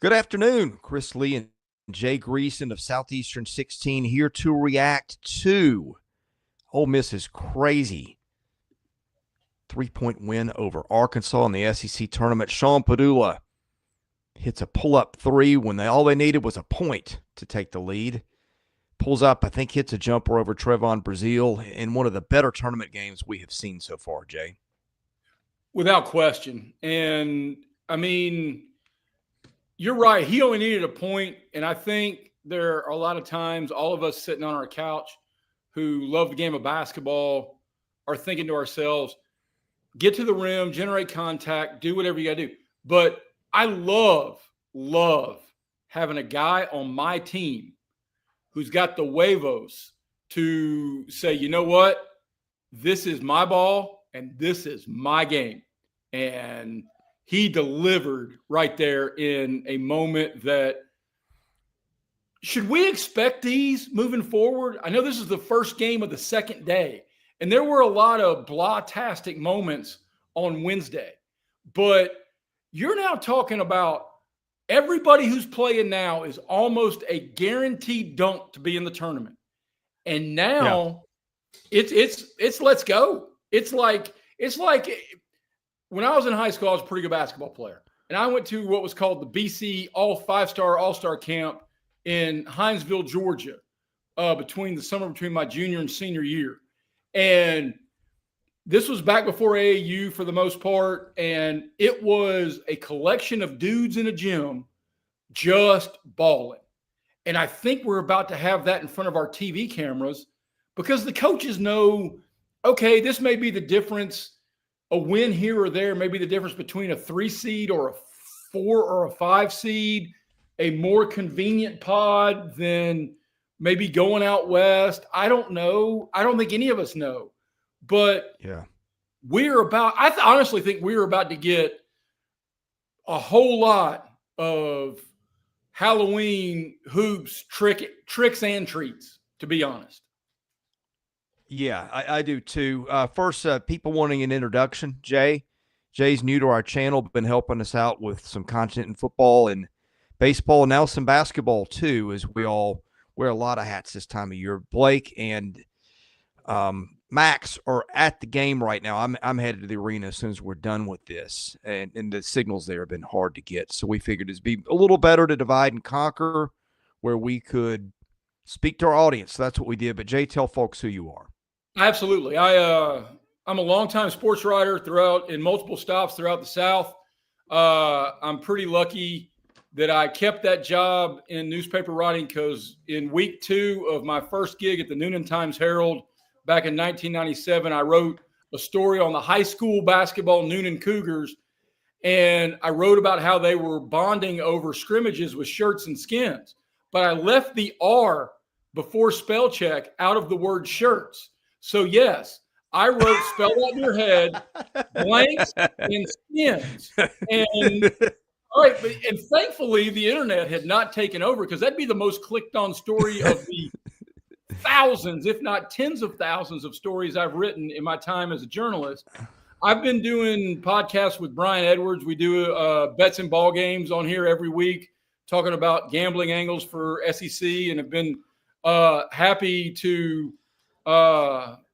Good afternoon. Chris Lee and Jay Greeson of Southeastern 16 here to react to Ole Miss's crazy 3-point win over Arkansas in the SEC tournament. Sean Padula hits a pull-up three when all they needed was a point to take the lead. Pulls up, I think hits a jumper over Trevon Brazile in one of the better tournament games we have seen so far, Jay. Without question. And, I mean, you're right. He only needed a point, and I think there are a lot of times all of us sitting on our couch who love the game of basketball are thinking to ourselves, get to the rim, generate contact, do whatever you got to do. But I love having a guy on my team who's got the huevos to say, you know what, this is my ball and this is my game. And he delivered right there in a moment that – should we expect these moving forward? I know this is the first game of the second day, and there were a lot of blah-tastic moments on Wednesday. But you're now talking about everybody who's playing now is almost a guaranteed dunk to be in the tournament. And now it's let's go. It's like when I was in high school, I was a pretty good basketball player. And I went to what was called the BC All-Star Camp in Hinesville, Georgia, between my junior and senior year. And this was back before AAU for the most part. And it was a collection of dudes in a gym just balling. And I think we're about to have that in front of our TV cameras because the coaches know, okay, this may be the difference. A win here or there may be the difference between a 3 seed or a 4 or a 5 seed, a more convenient pod than maybe going out west. I don't know. I don't think any of us know. But I honestly think we're about to get a whole lot of Halloween hoops, tricks and treats, to be honest. Yeah, I do too. First, people wanting an introduction. Jay's new to our channel, been helping us out with some content in football and baseball, and now some basketball too, as we all wear a lot of hats this time of year. Blake and Max are at the game right now. I'm headed to the arena as soon as we're done with this, and the signals there have been hard to get. So we figured it'd be a little better to divide and conquer, where we could speak to our audience. So that's what we did. But Jay, tell folks who you are. Absolutely. I'm a longtime sports writer in multiple stops throughout the South. I'm pretty lucky that I kept that job in newspaper writing because in week 2 of my first gig at the Noonan Times-Herald back in 1997, I wrote a story on the high school basketball Noonan Cougars, and I wrote about how they were bonding over scrimmages with shirts and skins. But I left the R before spell check out of the word shirts. So, yes, I wrote spell out in your head, blanks and skins. And all right, and thankfully the internet had not taken over because that'd be the most clicked on story of the thousands, if not tens of thousands of stories I've written in my time as a journalist. I've been doing podcasts with Brian Edwards. We do bets and ball games on here every week, talking about gambling angles for SEC, and have been happy to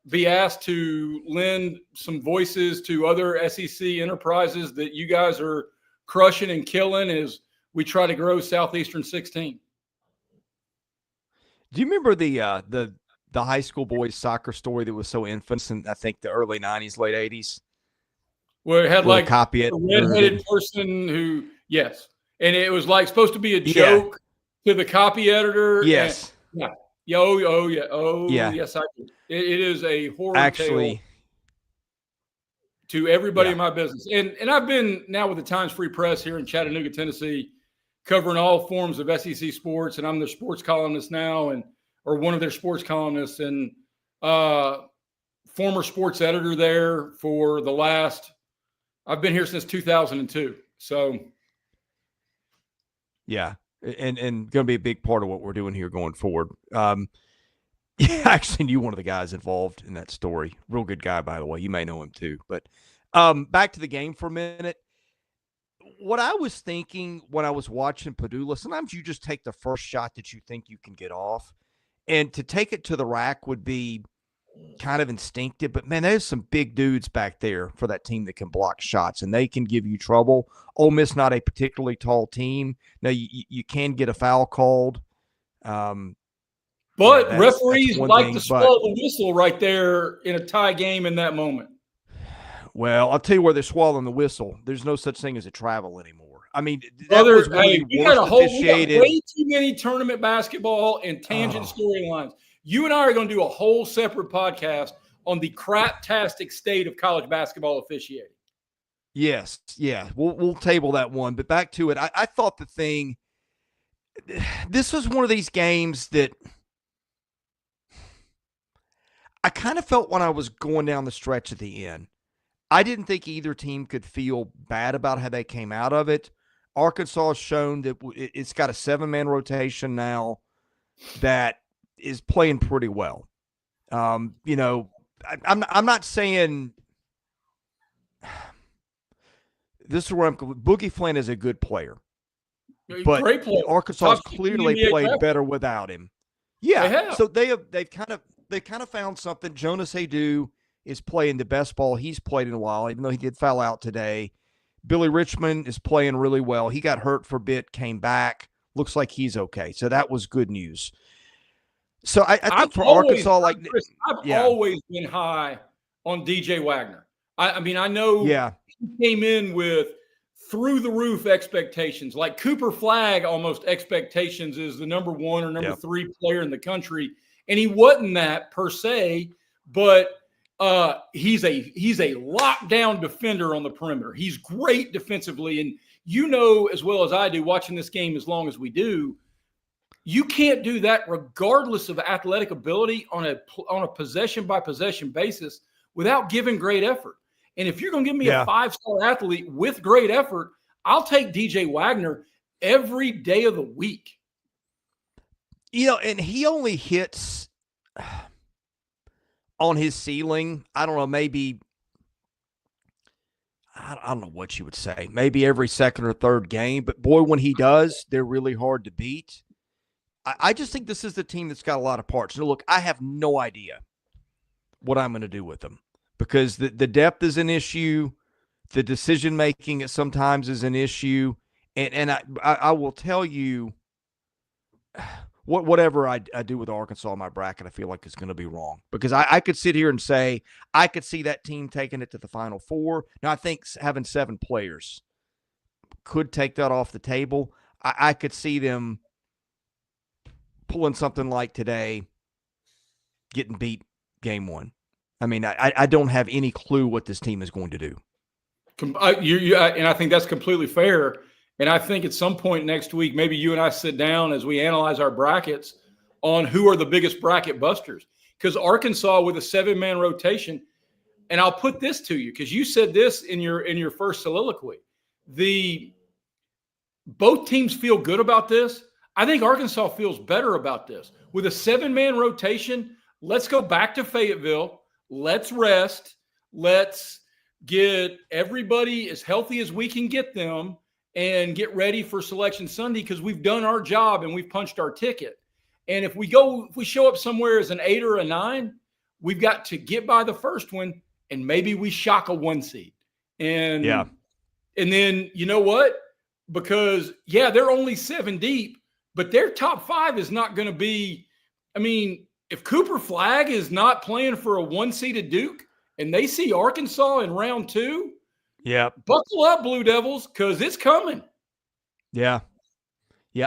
be asked to lend some voices to other SEC enterprises that you guys are crushing and killing as we try to grow Southeastern 16. Do you remember the high school boys soccer story that was so infamous in, I think, the early 90s, late 80s? Where it had like a redheaded person who, yes. And it was like supposed to be a joke to the copy editor. Yes. And, yes, I do. It is a horror tale to everybody in my business. And I've been now with the Times Free Press here in Chattanooga, Tennessee, covering all forms of SEC sports, and I'm their sports columnist now, or one of their sports columnists, and former sports editor there for the last. I've been here since 2002. So, yeah, and going to be a big part of what we're doing here going forward. I actually knew one of the guys involved in that story. Real good guy, by the way. You may know him too. But back to the game for a minute. what I was thinking when I was watching Padula, sometimes you just take the first shot that you think you can get off. And to take it to the rack would be kind of instinctive. But, man, there's some big dudes back there for that team that can block shots, and they can give you trouble. Ole Miss, not a particularly tall team. Now, you can get a foul called. But that's referees like thing, to swallow the whistle right there in a tie game in that moment. Well, I'll tell you where they're swallowing the whistle. There's no such thing as a travel anymore. I mean, that Brother, was one of the we worst got officiated. way too many tournament basketball and tangent storylines. You and I are going to do a whole separate podcast on the craptastic state of college basketball officiating. Yes, yeah, we'll table that one. But back to it, I thought this was one of these games that I kind of felt when I was going down the stretch at the end. I didn't think either team could feel bad about how they came out of it. Arkansas has shown that it's got a 7-man rotation now that is playing pretty well. I'm not saying this is where Boogie Flynn is a good player, but great player. Arkansas clearly played better without him. Yeah, so they've kind of found something. Jonas Haydu is playing the best ball he's played in a while, even though he did foul out today. Billy Richmond is playing really well. He got hurt for a bit, came back. Looks like he's okay. So that was good news. So I think for Arkansas, I've always been high on DJ Wagner. I mean, I know he came in with through the roof expectations, like Cooper Flagg almost expectations is the number 1 or number 3 player in the country. And he wasn't that per se, but he's a lockdown defender on the perimeter. He's great defensively. And you know as well as I do, watching this game as long as we do, you can't do that regardless of athletic ability on a possession-by-possession basis without giving great effort. And if you're going to give me a 5-star athlete with great effort, I'll take DJ Wagner every day of the week. And he only hits on his ceiling, I don't know, maybe I don't know what you would say, maybe every second or third game. But, boy, when he does, they're really hard to beat. I just think this is the team that's got a lot of parts. Now, look, I have no idea what I'm going to do with them because the depth is an issue. The decision-making sometimes is an issue. And I will tell you, whatever I do with Arkansas in my bracket, I feel like it's going to be wrong because I could sit here and say I could see that team taking it to the Final Four. Now, I think having 7 players could take that off the table. I could see them pulling something like today, getting beat game 1. I mean, I don't have any clue what this team is going to do. And I think that's completely fair. And I think at some point next week, maybe you and I sit down as we analyze our brackets on who are the biggest bracket busters. Because Arkansas with a 7-man rotation, and I'll put this to you because you said this in your first soliloquy. Both teams feel good about this. I think Arkansas feels better about this. With a 7-man rotation, let's go back to Fayetteville. Let's rest. Let's get everybody as healthy as we can get them and get ready for Selection Sunday because we've done our job and we've punched our ticket. And if we show up somewhere as an 8 or a 9, we've got to get by the first one and maybe we shock a 1 seed. And then you know what? Because, they're only 7 deep, but their top 5 is not going to be – I mean, if Cooper Flagg is not playing for a 1-seeded Duke and they see Arkansas in round 2, buckle up, Blue Devils, because it's coming. Yeah.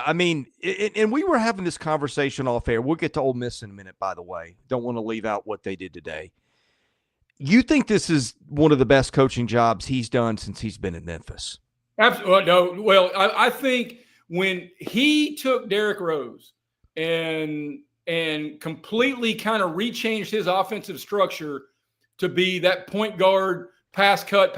I mean, and we were having this conversation off air. We'll get to Ole Miss in a minute, by the way. Don't want to leave out what they did today. You think this is one of the best coaching jobs he's done since he's been in Memphis? Absolutely. No. Well, I think when he took Derrick Rose and completely kind of rechanged his offensive structure to be that point guard, pass cut,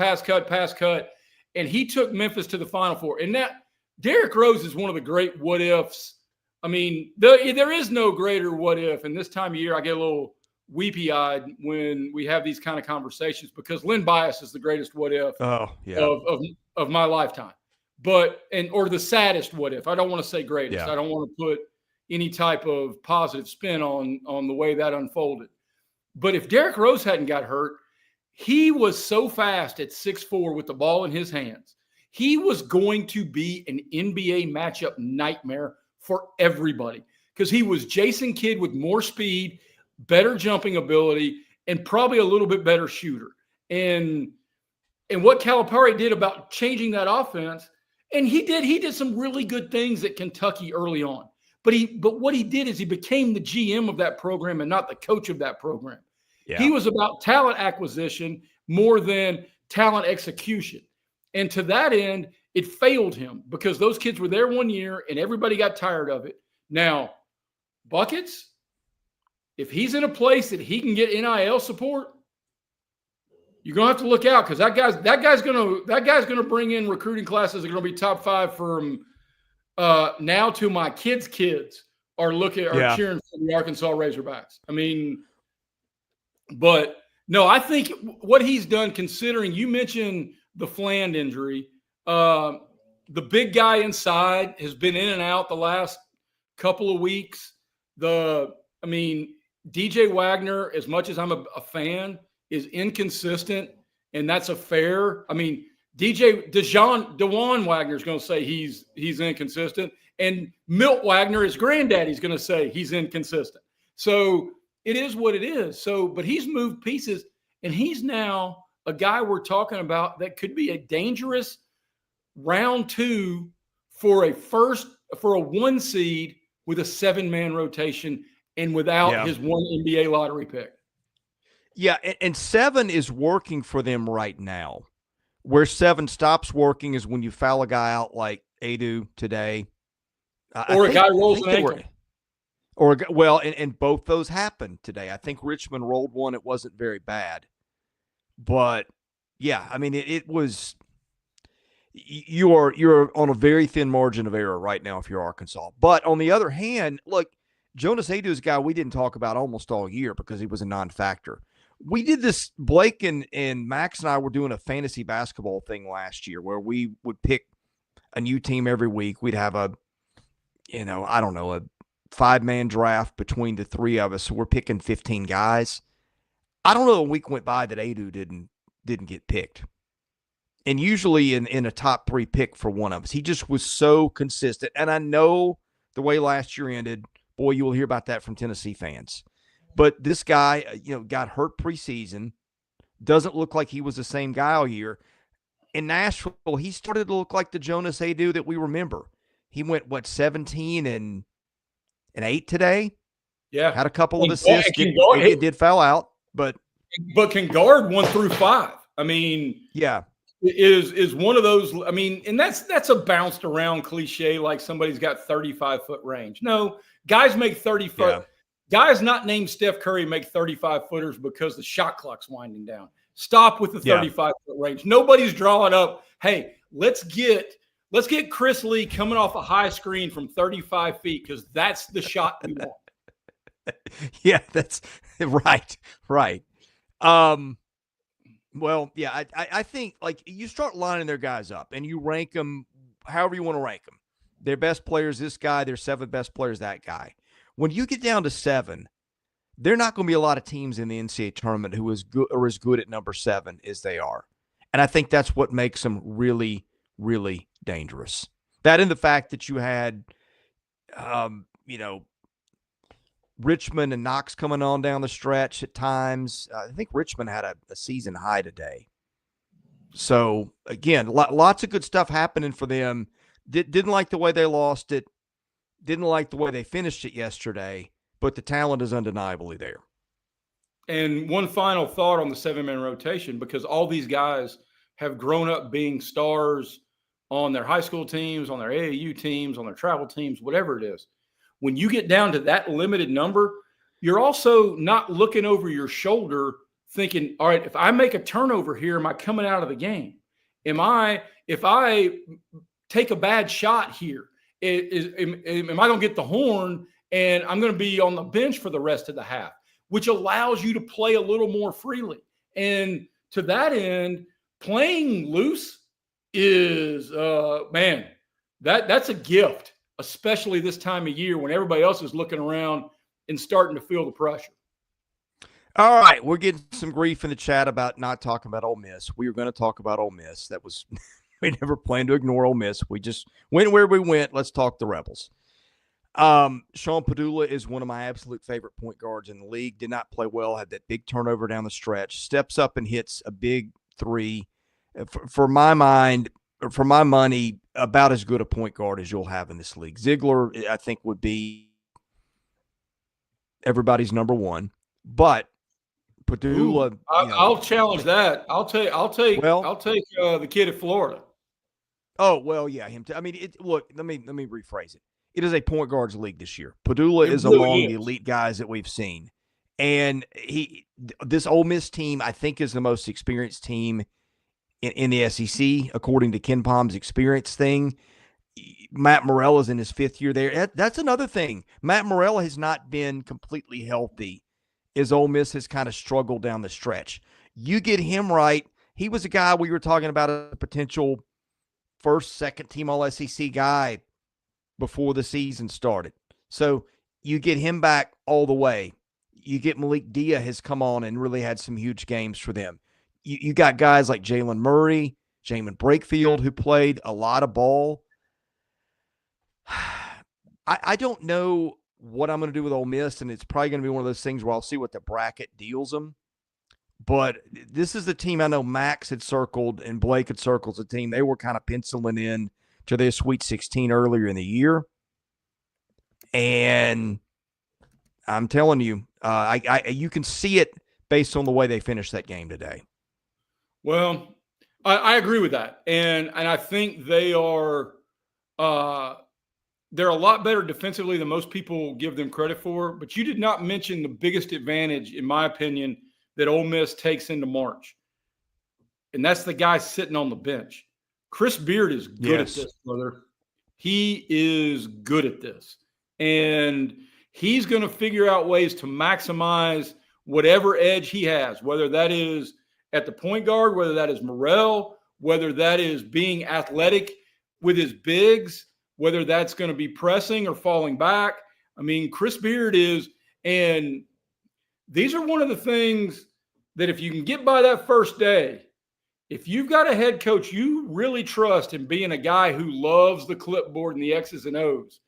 and he took Memphis to the Final Four. And that Derrick Rose is one of the great what ifs. I mean, there is no greater what if. And this time of year, I get a little weepy-eyed when we have these kind of conversations because Len Bias is the greatest what if of my lifetime. or the saddest what if. I don't want to say greatest. Yeah. I don't want to put any type of positive spin on the way that unfolded. But if Derrick Rose hadn't got hurt, he was so fast at 6'4" with the ball in his hands. He was going to be an NBA matchup nightmare for everybody because he was Jason Kidd with more speed, better jumping ability, and probably a little bit better shooter. And what Calipari did about changing that offense, and he did some really good things at Kentucky early on. But what he did is he became the GM of that program and not the coach of that program. Yeah. He was about talent acquisition more than talent execution. And to that end, it failed him because those kids were there 1 year and everybody got tired of it. Now, Buckets, if he's in a place that he can get NIL support, you're gonna have to look out because that guy's gonna bring in recruiting classes that are gonna be top 5 from now to my kids' are cheering for the Arkansas Razorbacks. I mean, but no, I think what he's done, considering you mentioned the Fland injury, the big guy inside has been in and out the last couple of weeks. DJ Wagner, as much as I'm a fan, is inconsistent, and that's a fair. I mean, DeJuan Wagner is going to say he's inconsistent, and Milt Wagner, his granddaddy, is going to say he's inconsistent. So it is what it is. So, but he's moved pieces, and he's now a guy we're talking about that could be a dangerous round 2 for a 1 seed with a 7-man rotation and without his 1 NBA lottery pick. Yeah, and 7 is working for them right now. Where 7 stops working is when you foul a guy out like Adu today. Or a guy rolls an ankle. And both those happened today. I think Richmond rolled one. It wasn't very bad. But, yeah, I mean, it was – you're on a very thin margin of error right now if you're Arkansas. But on the other hand, look, Jonas Adu is a guy we didn't talk about almost all year because he was a non-factor. We did this, Blake and Max and I were doing a fantasy basketball thing last year where we would pick a new team every week. We'd have a 5-man draft between the 3 of us. So we're picking 15 guys. I don't know a week went by that Adu didn't get picked. And usually in a top 3 pick for one of us. He just was so consistent. And I know the way last year ended, boy, you will hear about that from Tennessee fans. But this guy, got hurt preseason, doesn't look like he was the same guy all year. In Nashville, he started to look like the Jonas Adu that we remember. He went, 17 and 8 today? Yeah. Had a couple of assists. Did foul out, but can guard 1 through 5. I mean, yeah. Is one of those, I mean, and that's a bounced around cliche like somebody's got 35-foot range. No, guys make 30-foot. Yeah. Guys not named Steph Curry make 35-footers because the shot clock's winding down. Stop with the 35-foot range. Nobody's drawing up, hey, let's get Chris Lee coming off a high screen from 35 feet because that's the shot we want. Yeah, that's right. Well, yeah, I think like you start lining their guys up and you rank them however you want to rank them. Their best players, this guy, their 7 best players, that guy. When you get down to 7, there are not going to be a lot of teams in the NCAA tournament who are as good at number 7 as they are. And I think that's what makes them really, really dangerous. That and the fact that you had, Richmond and Knox coming on down the stretch at times. I think Richmond had a season high today. So, again, lots of good stuff happening for them. Didn't like the way they lost it. Didn't like the way they finished it yesterday, but the talent is undeniably there. And one final thought on the 7-man rotation, because all these guys have grown up being stars on their high school teams, on their AAU teams, on their travel teams, whatever it is. When you get down to that limited number, you're also not looking over your shoulder thinking, all right, if I make a turnover here, am I coming out of the game? If I take a bad shot here, am I going to get the horn and I'm going to be on the bench for the rest of the half, which allows you to play a little more freely. And to that end, playing loose is man, that's a gift, especially this time of year when everybody else is looking around and starting to feel the pressure. All right, we're getting some grief in the chat about not talking about Ole Miss. We were going to talk about Ole Miss. That was we never planned to ignore Ole Miss. We just went where we went. Let's talk the Rebels. Sean Padula is one of my absolute favorite point guards in the league. Did not play well, had that big turnover down the stretch, steps up and hits a big three. For my mind, for my money, about as good a point guard as you'll have in this league. Ziegler, I think, would be everybody's number one, but Padula. I'll challenge that. I'll take the kid at Florida. Oh well, yeah, him too. I mean, look. Let me rephrase it. It is a point guards league this year. Padula is really among the elite guys that we've seen, and this Ole Miss team, I think, is the most experienced team in the SEC according to Ken Palm's experience thing. Matt Morrell is in his 5th year there. That's another thing. Matt Morrell has not been completely healthy as Ole Miss has kind of struggled down the stretch. You get him right. He was a guy we were talking about, a potential first, second team All SEC guy before the season started. So you get him back all the way. You get Malik Dia has come on and really had some huge games for them. You got guys like Jalen Murray, Jamin Brakefield, who played a lot of ball. I don't know what I'm going to do with Ole Miss, and it's probably going to be one of those things where I'll see what the bracket deals them. But this is the team I know Max had circled and Blake had circled as a team they were kind of penciling in to their Sweet 16 earlier in the year. And I'm telling you, you can see it based on the way they finished that game today. Well, I agree with that. And I think they are they're a lot better defensively than most people give them credit for. But you did not mention the biggest advantage, in my opinion, that Ole Miss takes into March. And that's the guy sitting on the bench. Chris Beard is good at this, brother. He is good at this. And he's going to figure out ways to maximize whatever edge he has, whether that is at the point guard, whether that is Morrell, whether that is being athletic with his bigs, whether that's going to be pressing or falling back. I mean, Chris Beard is, and these are one of the things that if you can get by that first day, if you've got a head coach you really trust in being a guy who loves the clipboard and the X's and O's,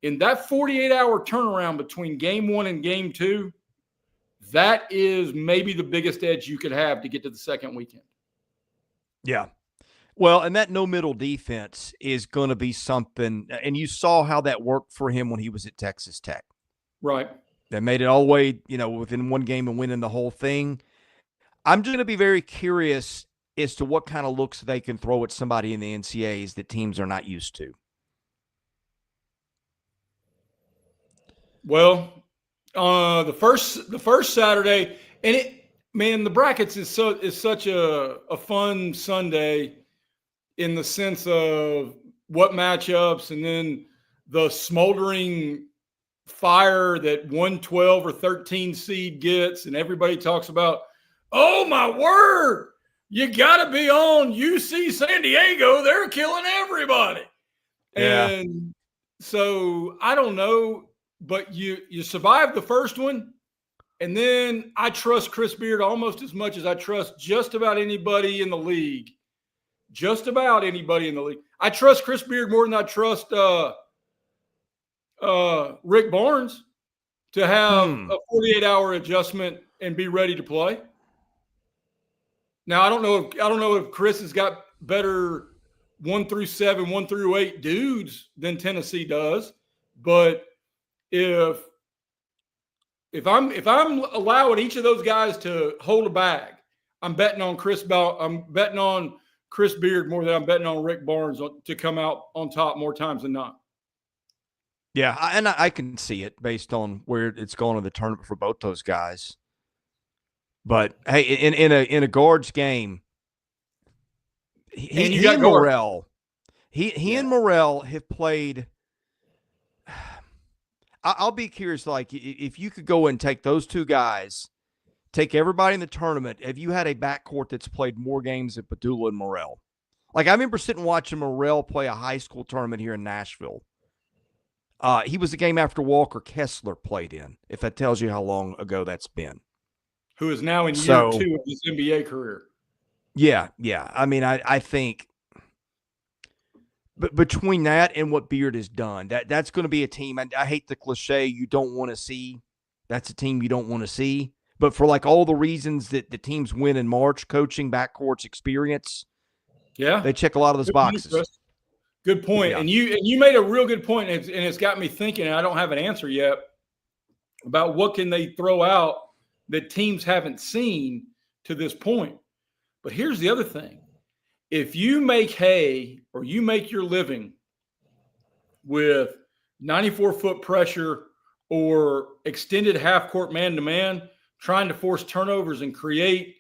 in that 48-hour turnaround between game 1 and game 2, that is maybe the biggest edge you could have to get to the second weekend. Yeah. Well, and that no-middle defense is going to be something, and you saw how that worked for him when he was at Texas Tech. Right. They made it all the way, within one game and winning the whole thing. I'm just going to be very curious as to what kind of looks they can throw at somebody in the NCAAs that teams are not used to. Well, the first Saturday, and the brackets is such a fun Sunday in the sense of what matchups, and then the smoldering fire that 112 or 13 seed gets, and everybody talks about, oh my word, you got to be on UC San Diego. They're killing everybody. Yeah. And so I don't know, but you survive the first one. And then I trust Chris Beard almost as much as I trust just about anybody in the league. Just about anybody in the league. I trust Chris Beard more than I trust Rick Barnes to have a 48-hour adjustment and be ready to play. Now, I don't know if Chris has got better 1 through 7, 1 through 8 dudes than Tennessee does, but if I'm allowing each of those guys to hold a bag, I'm betting on Chris Beard more than I'm betting on Rick Barnes to come out on top more times than not. Yeah, I can see it based on where it's going in the tournament for both those guys. But hey, in a guards game, he and Morrell, he and Morrell have played. I'll be curious, like, if you could go and take those two guys, take everybody in the tournament, have you had a backcourt that's played more games than Padula and Morrell? Like, I remember sitting watching Morrell play a high school tournament here in Nashville. He was the game after Walker Kessler played in, if that tells you how long ago that's been. Who is now in year 2 of his NBA career. Yeah. I mean, I think but between that and what Beard has done, that's going to be a team. I hate the cliche you don't want to see. That's a team you don't want to see. But for like all the reasons that the teams win in March, coaching, backcourts, experience, they check a lot of those boxes. Good point. Yeah. And you made a real good point, and it's got me thinking, and I don't have an answer yet, about what can they throw out that teams haven't seen to this point. But here's the other thing. If you make hay or you make your living with 94-foot pressure or extended half-court man-to-man, trying to force turnovers and create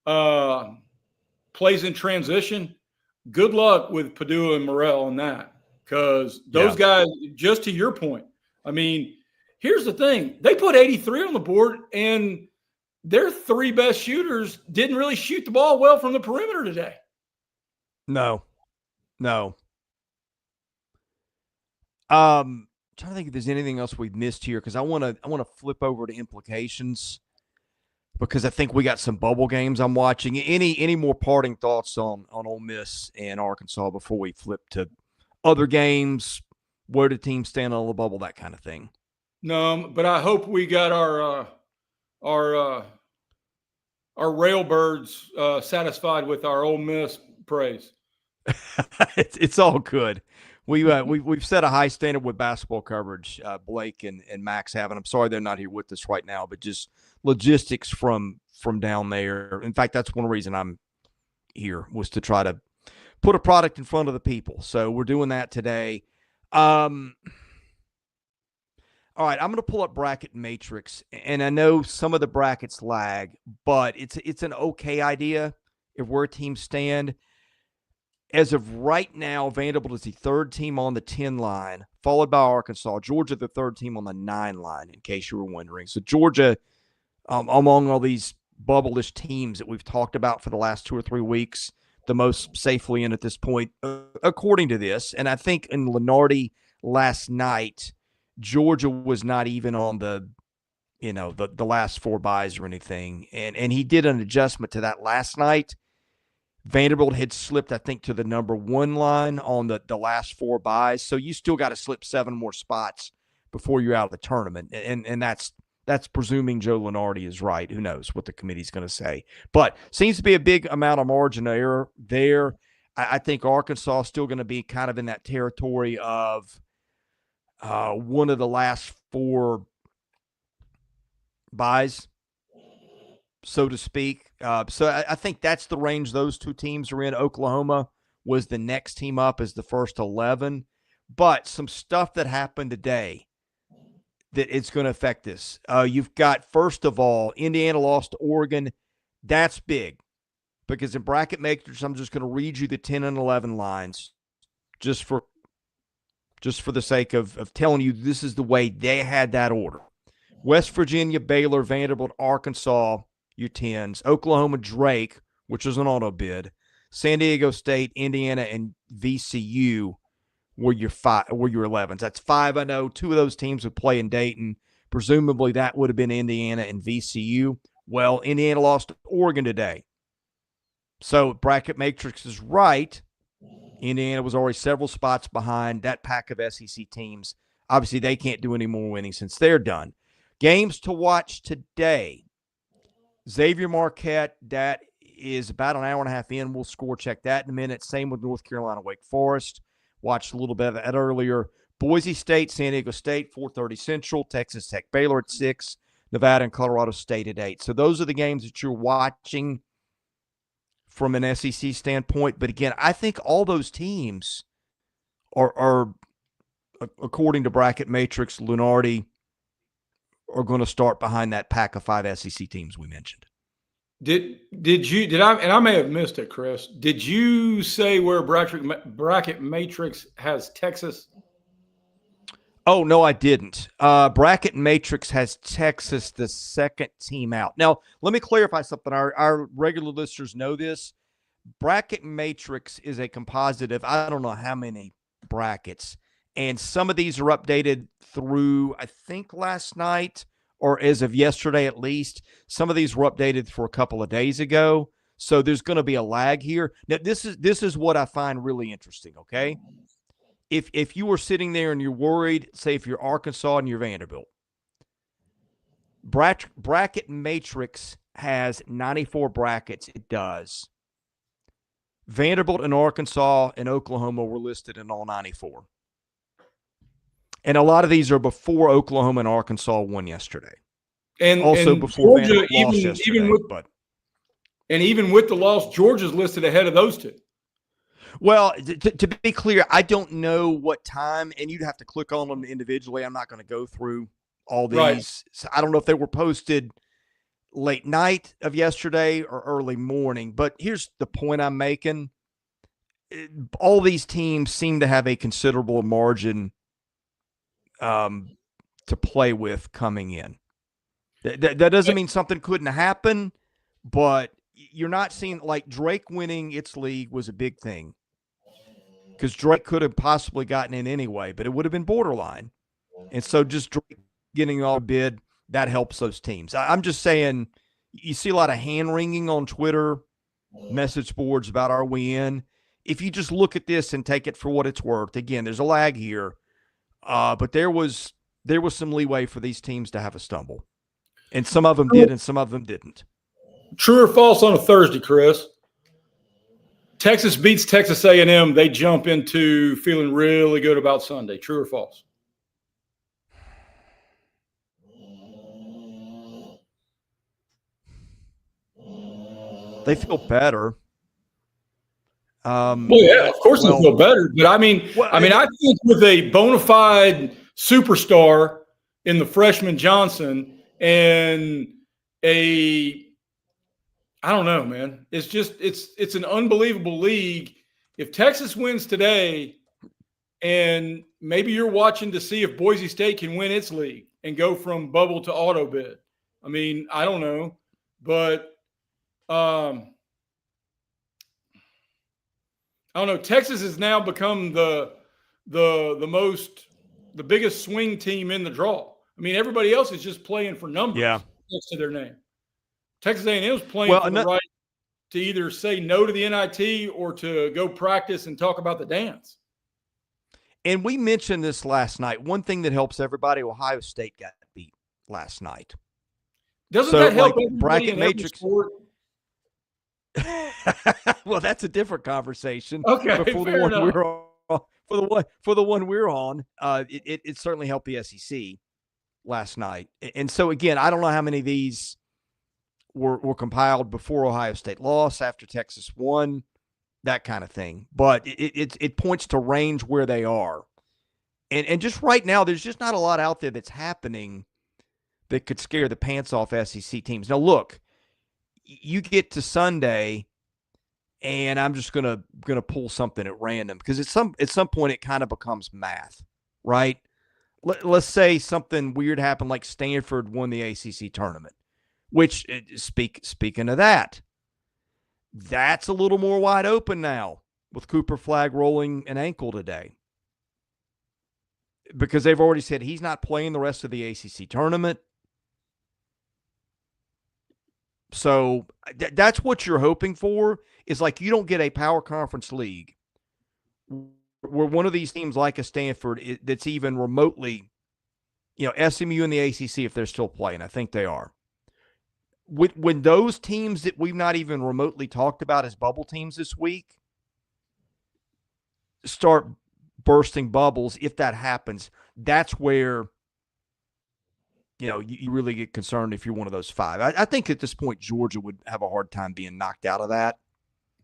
plays in transition, good luck with Purdue and Morrell on that, because those guys, just to your point, I mean, here's the thing. They put 83 on the board, and their 3 best shooters didn't really shoot the ball well from the perimeter today. No. Trying to think if there's anything else we've missed here, because I want to flip over to implications, because I think we got some bubble games I'm watching. Any more parting thoughts on Ole Miss and Arkansas before we flip to other games, where the teams stand on the bubble, that kind of thing? No, but I hope we got our railbirds satisfied with our Ole Miss praise. It's all good. We've set a high standard with basketball coverage. Blake and Max haven't. I'm sorry they're not here with us right now, but just logistics from down there. In fact, that's one reason I'm here, was to try to put a product in front of the people. So we're doing that today. All right, I'm going to pull up Bracket Matrix, and I know some of the brackets lag, but it's an okay idea of where teams stand. As of right now, Vanderbilt is the 3rd team on the 10 line, followed by Arkansas. Georgia, the 3rd team on the 9 line, in case you were wondering. So Georgia, among all these bubble-ish teams that we've talked about for the last 2 or 3 weeks, the most safely in at this point, according to this. And I think in Lenardi last night, Georgia was not even on the last 4 buys or anything. And he did an adjustment to that last night. Vanderbilt had slipped, I think, to the number 1 line on the last 4 buys. So you still got to slip 7 more spots before you're out of the tournament. And that's presuming Joe Lenardi is right. Who knows what the committee's going to say. But seems to be a big amount of margin of error there. I think Arkansas is still going to be kind of in that territory of one of the last 4 buys, so to speak. So I think that's the range those 2 teams are in. Oklahoma was the next team up as the first 11. But some stuff that happened today that it's going to affect this. You've got, first of all, Indiana lost to Oregon. That's big, because in Bracket Matrix, I'm just going to read you the 10 and 11 lines just for the sake of telling you this is the way they had that order. West Virginia, Baylor, Vanderbilt, Arkansas, your 10s. Oklahoma, Drake, which is an auto bid. San Diego State, Indiana, and VCU were your 11s. That's 5-0. 2 of those teams would play in Dayton. Presumably that would have been Indiana and VCU. Well, Indiana lost to Oregon today. So Bracket Matrix is right. Indiana was already several spots behind that pack of SEC teams. Obviously, they can't do any more winning since they're done. Games to watch today. Xavier-Marquette, that is about an hour and a half in. We'll score check that in a minute. Same with North Carolina, Wake Forest. Watched a little bit of that earlier. Boise State-San Diego State, 4:30 Central. Texas Tech-Baylor at 6. Nevada and Colorado State at 8. So those are the games that you're watching from an SEC standpoint. But again, I think all those teams are according to Bracket Matrix, Lunardi, are going to start behind that pack of 5 SEC teams we mentioned. Did I, and I may have missed it, Chris, did you say where Bracket Matrix has Texas? Oh, no, I didn't. Bracket Matrix has Texas, the 2nd team out. Now, let me clarify something. Our regular listeners know this. Bracket Matrix is a composite of I don't know how many brackets, and some of these are updated through I think last night or as of yesterday at least. Some of these were updated for a couple of days ago, so there's going to be a lag here. Now this is what I find really interesting. Okay, if you were sitting there and you're worried, say if you're Arkansas and you're Vanderbilt, Bracket Matrix has 94 brackets. It does. Vanderbilt and Arkansas and Oklahoma were listed in all 94. And a lot of these are before Oklahoma and Arkansas won yesterday. And also and before Georgia, Vanderbilt lost yesterday. Even with the loss, Georgia's listed ahead of those two. Well, to be clear, I don't know what time, and you'd have to click on them individually. I'm not going to go through all these. Right. So I don't know if they were posted late night of yesterday or early morning, but here's the point I'm making. All these teams seem to have a considerable margin to play with coming in. That doesn't mean something couldn't happen, but you're not seeing like Drake winning its league was a big thing because Drake could have possibly gotten in anyway, but it would have been borderline. And so just Drake getting all bid, that helps those teams. I'm just saying you see a lot of hand-wringing on Twitter, message boards about are we in. If you just look at this and take it for what it's worth, again, there's a lag here, but there was some leeway for these teams to have a stumble. And some of them did and some of them didn't. True or false on a Thursday, Chris? Texas beats Texas A&M. They jump into feeling really good about Sunday. True or false? They feel better. Well, yeah, of course they feel better. But I mean, I think with a bona fide superstar in the freshman Johnson and I don't know, man. It's just it's an unbelievable league. If Texas wins today, and maybe you're watching to see if Boise State can win its league and go from bubble to auto bid. I mean, I don't know, but I don't know. Texas has now become the biggest swing team in the draw. I mean, everybody else is just playing for numbers next to their name. Texas A&M is playing for the right to either say no to the NIT or to go practice and talk about the dance. And we mentioned this last night. One thing that helps everybody, Ohio State got beat last night. Doesn't that help everybody in every sport? Well, that's a different conversation. Okay, for the one we're on, it certainly helped the SEC last night. And so again, I don't know how many of these were compiled before Ohio State lost, after Texas won, that kind of thing. But it points to range where they are. And just right now, there's just not a lot out there that's happening that could scare the pants off SEC teams. Now, look, you get to Sunday, and I'm just gonna pull something at random because at some point it kind of becomes math, right? Let's say something weird happened, like Stanford won the ACC tournament. Which, speaking of that, that's a little more wide open now with Cooper Flagg rolling an ankle today. Because they've already said he's not playing the rest of the ACC tournament. So that's what you're hoping for, is like you don't get a power conference league where one of these teams like a Stanford that's even remotely, SMU and the ACC, if they're still playing, I think they are. When those teams that we've not even remotely talked about as bubble teams this week start bursting bubbles, if that happens, that's where you really get concerned if you're one of those five. I think at this point Georgia would have a hard time being knocked out of that.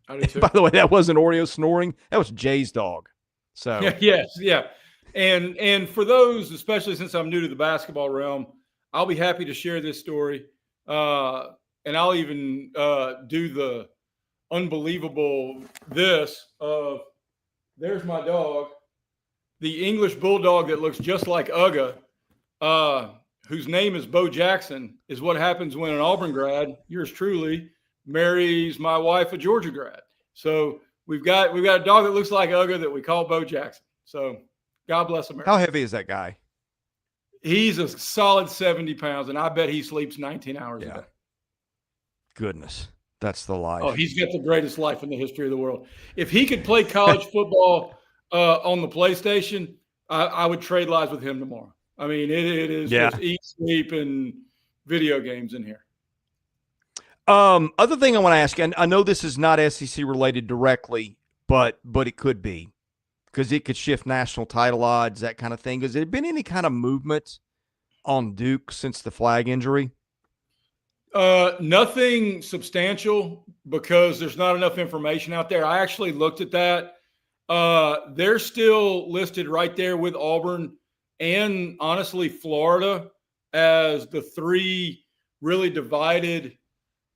By the way, that wasn't Oreo snoring. That was Jay's dog. So yeah. And for those, especially since I'm new to the basketball realm, I'll be happy to share this story. And I'll even do the unbelievable there's my dog, the English bulldog that looks just like Uga, whose name is Bo Jackson, is what happens when an Auburn grad, yours truly, marries my wife, a Georgia grad. So we've got a dog that looks like Uga that we call Bo Jackson. So God bless America. How heavy is that guy? He's a solid 70 pounds, and I bet he sleeps 19 hours a day. Goodness, that's the life. Oh, he's got the greatest life in the history of the world. If he could play college football on the PlayStation, I would trade lives with him tomorrow. I mean, it is just eat, sleep, and video games in here. Other thing I want to ask, and I know this is not SEC related directly, but it could be, because it could shift national title odds, that kind of thing. Has there been any kind of movement on Duke since the Flagg injury? Nothing substantial, because there's not enough information out there. I actually looked at that. They're still listed right there with Auburn and, honestly, Florida as the three really divided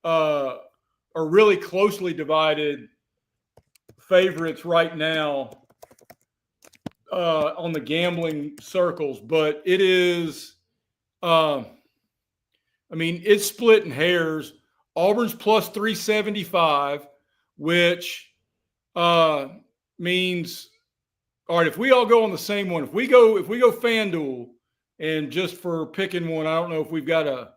or really closely divided favorites right now on the gambling circles. But it is, it's splitting hairs. Auburn's plus 375, which means, all right, if we all go on the same one, if we go FanDuel, and just for picking one, I don't know if we've got a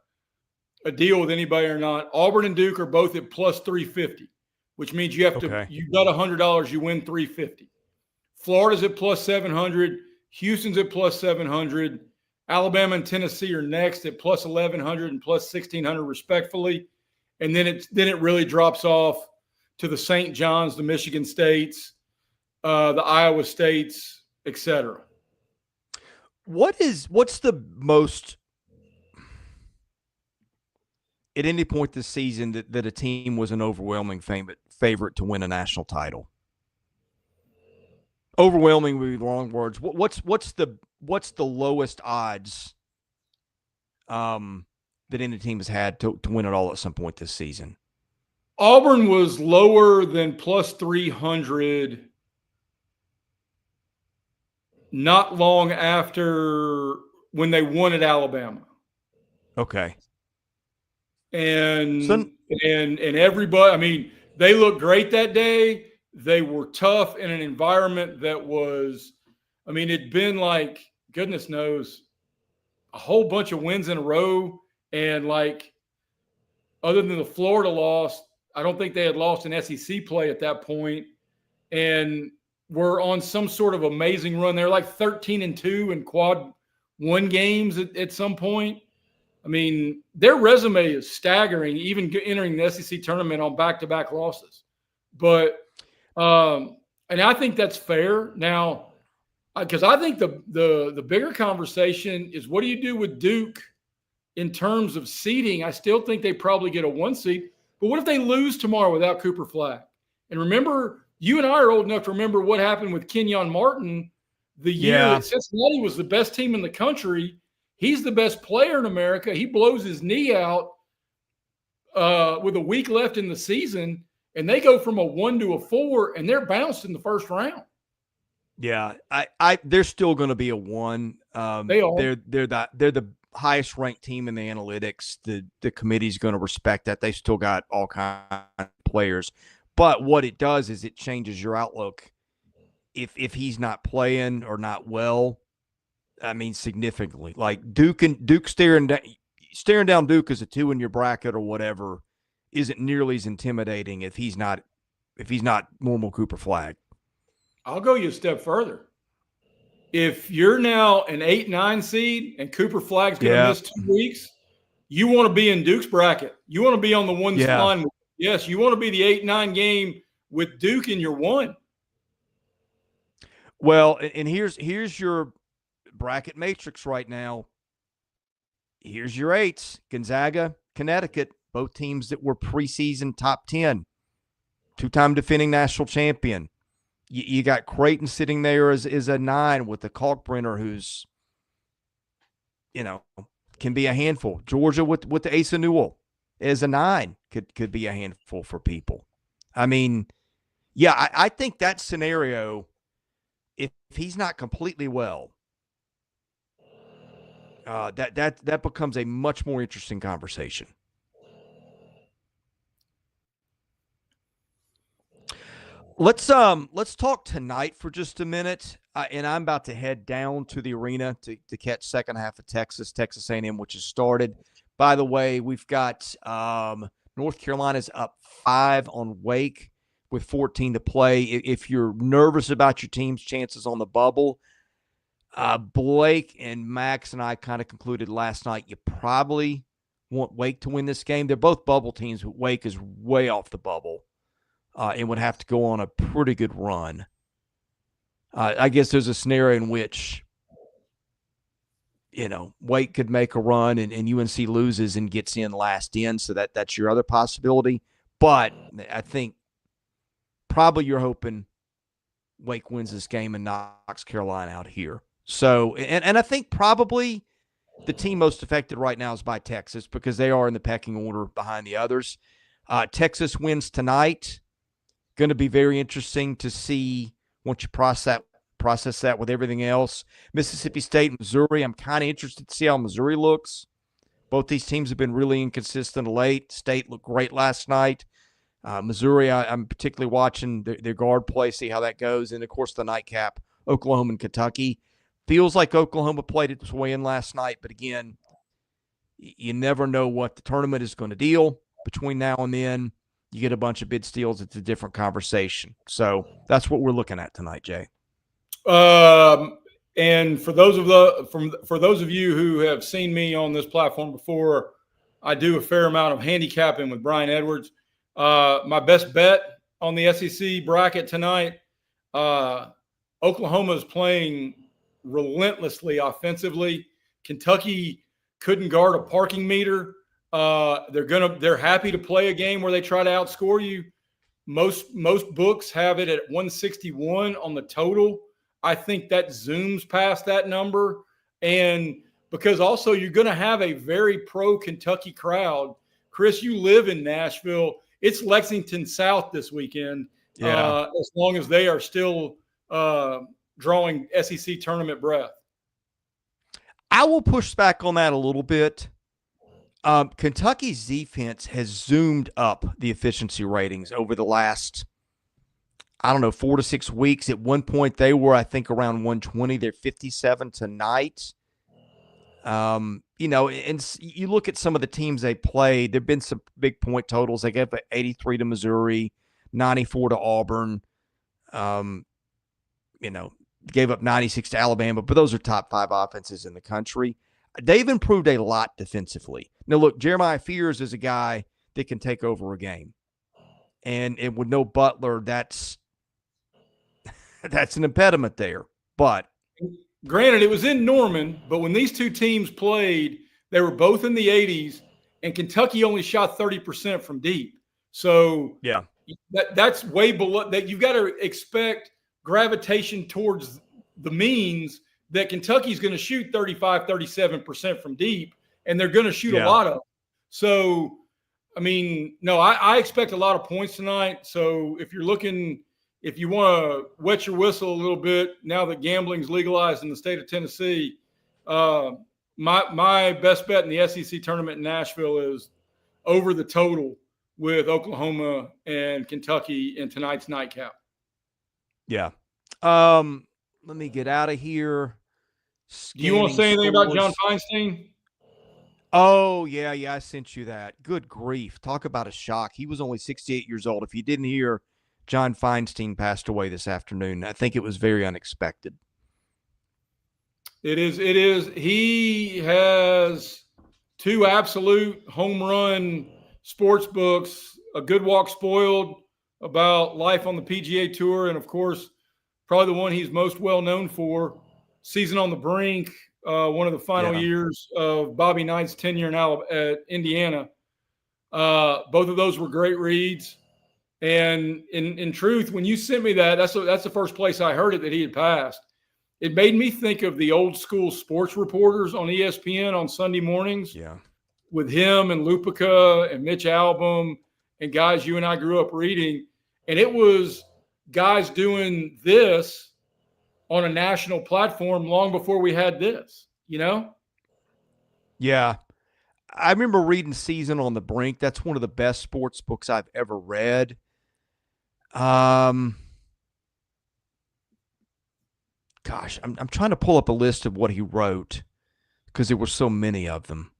deal with anybody or not. Auburn and Duke are both at plus 350, which means you have to, you got $100, you win 350. Florida's at plus 700. Houston's at plus 700. Alabama and Tennessee are next at plus 1,100 and plus 1,600 respectfully. And then it really drops off to the St. John's, the Michigan States, the Iowa States, etc. What's the most, at any point this season, that a team was an overwhelming favorite to win a national title? Overwhelming would be wrong words. What's the lowest odds that any team has had to win it all at some point this season? Auburn was lower than plus 300 not long after when they won at Alabama. Okay. And everybody, they looked great that day. They were tough in an environment that was, it'd been like, goodness knows, a whole bunch of wins in a row. And other than the Florida loss, I don't think they had lost an SEC play at that point. And were on some sort of amazing run. They're like 13-2 in quad one games at some point. Their resume is staggering, even entering the SEC tournament on back-to-back losses. But and I think that's fair. Now, because I think the bigger conversation is, what do you do with Duke in terms of seeding? I still think they probably get a 1 seed. But what if they lose tomorrow without Cooper Flagg? And remember, you and I are old enough to remember what happened with Kenyon Martin the year that Cincinnati was the best team in the country. He's the best player in America. He blows his knee out with a week left in the season, and they go from a 1 to a 4, and they're bounced in the first round. Yeah, they're still going to be a 1. They are. They're the highest ranked team in the analytics. The committee's going to respect that. They still got all kinds of players, but what it does is it changes your outlook. If he's not playing or not well, significantly. Like Duke staring down Duke as a 2 in your bracket or whatever isn't nearly as intimidating if he's not normal Cooper Flagg. I'll go you a step further. If you're now an 8-9 seed and Cooper Flagg's going to miss 2 weeks, you want to be in Duke's bracket. You want to be on the 1 line. Yes, you want to be the 8-9 game with Duke in your 1. Well, and here's your bracket matrix right now. Here's your 8s: Gonzaga, Connecticut, both teams that were preseason top 10, 2-time defending national champion. You got Creighton sitting there as a 9 with the Kalkbrenner, who's, can be a handful. Georgia with the Ace of Newell as a 9 could be a handful for people. I think that scenario, if he's not completely well, that becomes a much more interesting conversation. Let's talk tonight for just a minute, and I'm about to head down to the arena to catch second half of Texas A&M, which has started. By the way, we've got North Carolina's up 5 on Wake with 14 to play. If you're nervous about your team's chances on the bubble, Blake and Max and I kind of concluded last night you probably want Wake to win this game. They're both bubble teams, but Wake is way off the bubble. And would have to go on a pretty good run. I guess there's a scenario in which, Wake could make a run and UNC loses and gets in last in, so that's your other possibility. But I think probably you're hoping Wake wins this game and knocks Carolina out here. So, and I think probably the team most affected right now is by Texas because they are in the pecking order behind the others. Texas wins tonight. Going to be very interesting to see once you process that with everything else. Mississippi State, Missouri. I'm kind of interested to see how Missouri looks. Both these teams have been really inconsistent late. State looked great last night. Missouri, I'm particularly watching their guard play, see how that goes. And, of course, the nightcap, Oklahoma and Kentucky. Feels like Oklahoma played its way in last night. But, again, you never know what the tournament is going to deal between now and then. You get a bunch of bid steals, it's a different conversation. So that's what we're looking at tonight, Jay. And for those of you who have seen me on this platform before, I do a fair amount of handicapping with Brian Edwards. My best bet on the SEC bracket tonight, Oklahoma is playing relentlessly offensively. Kentucky couldn't guard a parking meter. They're happy to play a game where they try to outscore you. Most books have it at 161 on the total. I think that zooms past that number. And because also you're going to have a very pro Kentucky crowd. Chris, you live in Nashville. It's Lexington South this weekend. Yeah. As long as they are still drawing SEC tournament breath. I will push back on that a little bit. Kentucky's defense has zoomed up the efficiency ratings over the last, 4 to 6 weeks. At one point, they were, I think, around 120. They're 57 tonight. And you look at some of the teams they played, there have been some big point totals. They gave 83 to Missouri, 94 to Auburn, gave up 96 to Alabama, but those are top 5 offenses in the country. They've improved a lot defensively. Now, look, Jeremiah Fears is a guy that can take over a game. And with no Butler, that's an impediment there. But granted, it was in Norman, but when these two teams played, they were both in the 80s, and Kentucky only shot 30% from deep. So yeah, that's way below that. You've got to expect gravitation towards the means that Kentucky's going to shoot 35, 37% from deep, and they're going to shoot a lot of them. So, I expect a lot of points tonight. So if you want to wet your whistle a little bit, now that gambling's legalized in the state of Tennessee, my best bet in the SEC tournament in Nashville is over the total with Oklahoma and Kentucky in tonight's nightcap. Yeah. Let me get out of here. Do you want to say anything about John Feinstein? Oh, yeah, I sent you that. Good grief. Talk about a shock. He was only 68 years old. If you didn't hear, John Feinstein passed away this afternoon. I think it was very unexpected. It is. He has 2 absolute home run sports books, A Good Walk Spoiled, about life on the PGA Tour, and, of course, probably the one he's most well known for, Season on the Brink, one of the final years of Bobby Knight's tenure at Indiana. Both of those were great reads. And in truth, when you sent me that, that's the first place I heard it that he had passed. It made me think of the old school sports reporters on ESPN on Sunday mornings. Yeah. With him and Lupica and Mitch Albom and guys you and I grew up reading. And it was guys doing this on a national platform long before we had this, Yeah. I remember reading Season on the Brink. That's one of the best sports books I've ever read. gosh, I'm trying to pull up a list of what he wrote because there were so many of them.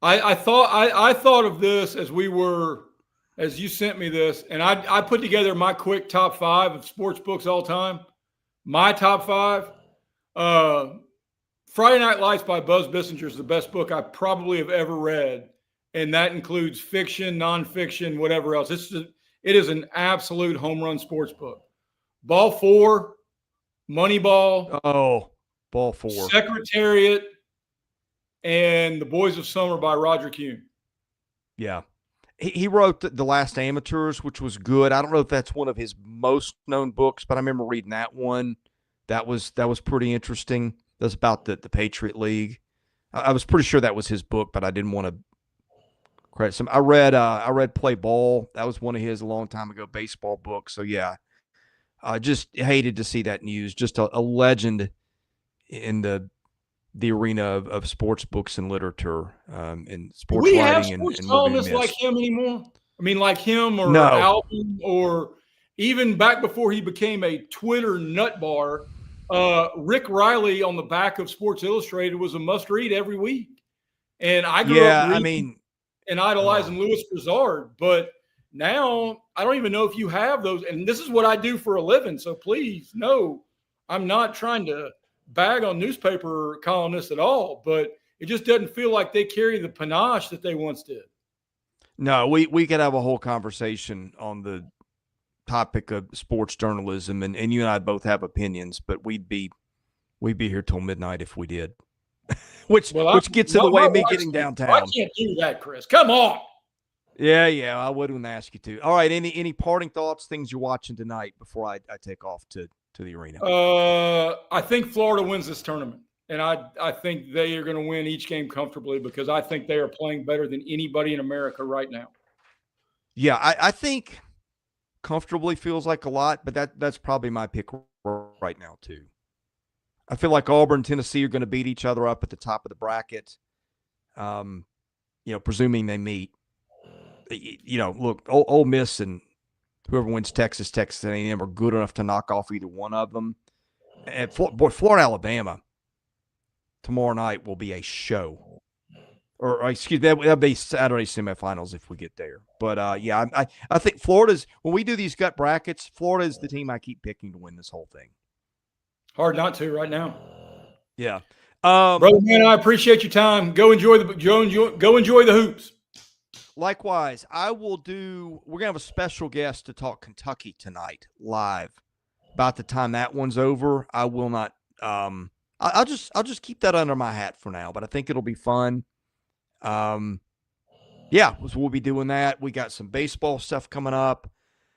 I thought of this as you sent me this, and I put together my quick top 5 of sports books all time. My top 5. Friday Night Lights by Buzz Bissinger is the best book I probably have ever read, and that includes fiction, nonfiction, whatever else. It is an absolute home run sports book. Ball 4, Moneyball. Oh, Ball 4. Secretariat, and The Boys of Summer by Roger Kuhn. Yeah. He wrote The Last Amateurs, which was good. I don't know if that's one of his most known books, but I remember reading that one. That was pretty interesting. That's about the Patriot League. I was pretty sure that was his book, but I didn't want to credit some. I read Play Ball. That was one of his a long time ago, baseball book. So yeah, I just hated to see that news. Just a legend in the arena of sports books and literature, and sports writing. Have sports and columnists like him anymore? I mean, like him or no. Alvin, or even back before he became a Twitter nutbar, Rick Riley on the back of Sports Illustrated was a must-read every week. And I grew up reading and idolizing Louis Broussard, but now I don't even know if you have those. And this is what I do for a living, so please, no, I'm not trying to bag on newspaper columnists at all, but it just doesn't feel like they carry the panache that they once did. No, we could have a whole conversation on the topic of sports journalism, and you and I both have opinions, but we'd be here till midnight if we did. which gets in the way of me getting downtown. I can't do that, Chris. Come on. Yeah, I wouldn't ask you to. All right, any parting thoughts, things you're watching tonight before I take off to the arena? I think Florida wins this tournament, and I think they are going to win each game comfortably because I think they are playing better than anybody in America right now. Yeah, I think comfortably feels like a lot, but that's probably my pick right now too. I feel like Auburn, Tennessee are going to beat each other up at the top of the bracket. Presuming they meet. Look, Ole Miss and whoever wins Texas A&M are good enough to knock off either one of them. And Florida, Alabama tomorrow night will be a show. Or excuse me, that'll be Saturday semifinals if we get there. But I think Florida's, when we do these gut brackets, Florida is the team I keep picking to win this whole thing. Hard not to right now. Yeah, brother, man, I appreciate your time. Go enjoy the hoops. Likewise, we're gonna have a special guest to talk Kentucky tonight live. About the time that one's over, I will not. I'll just keep that under my hat for now. But I think it'll be fun. So we'll be doing that. We got some baseball stuff coming up.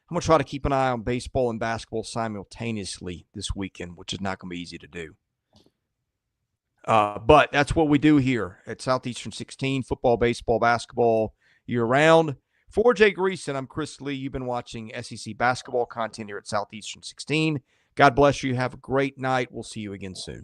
I'm going to try to keep an eye on baseball and basketball simultaneously this weekend, which is not going to be easy to do. But that's what we do here at Southeastern 16, football, baseball, basketball, year-round. For Jay Greeson, I'm Chris Lee. You've been watching SEC basketball content here at Southeastern 16. God bless you. Have a great night. We'll see you again soon.